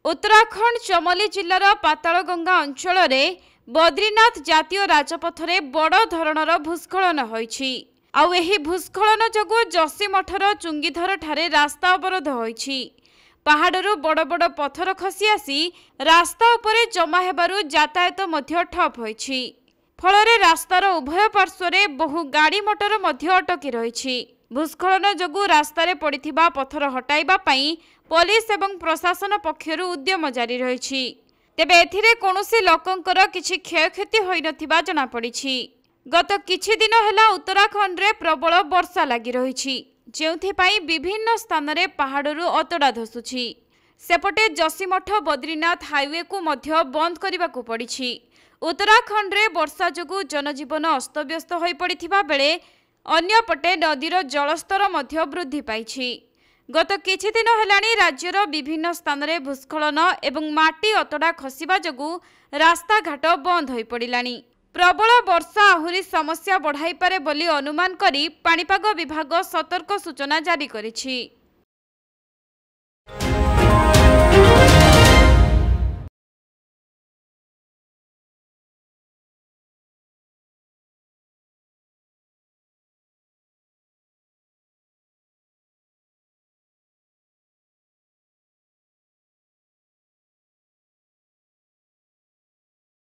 उत्तराखंड चमोली जिल्लार पातालगंगा अंचल बद्रीनाथ जातीय राजपथरे बड़ धरणर भूस्खलन होईछि। आउ एही भूस्खलन जगु जोशीमठर चुंगीधर ठारे रास्ता अवरोध होईछि। पहाड़रू बड़ बड़ पत्थर खसी आसी रास्ता उपरे जमा हेबारु यातायात मध्य ठप होईछि। फलरे रास्तार उभय पार्श्वरे बहु गाड़ी मोटर मध्य अटकी रहिछि। भूस्खलन जगु रास्तारे पड़िथिबा पत्थर हटाइबा पई पुलिस एवं प्रशासन पक्षरु उद्यम जारी रहिछि। तेबे एथिरे कोनोसी लोकंकर किछि क्षयक्षति होई नथिबा जना पड़िछि। गत किछि दिन हेला उत्तराखंड रे प्रबल वर्षा लागि रहिछि, जेउथि पई विभिन्न स्थान रे पहाड़रू अतडा धसुछि। सेपटे जोशीमठ बद्रीनाथ हाईवे को मध्य बंद करने को पड़ी। उत्तराखंड रे वर्षा जगु जनजीवन अस्तव्यस्त होई पड़िथिबा बेले अन्यपटे नदीर जलस्तर मध्य वृद्धि पाइछि। गत किछि दिन हेलाणी राज्यर विभिन्न स्थान रे भूस्खलन एवं माटी अतडा खसिबा जगु रास्ता घाट बंद होई पड़िलाणी। प्रबल वर्षा आहुरी समस्या बढ़ाई पारे बोली अनुमान करी पाणीपाग विभाग सतर्क सूचना जारी करिछि।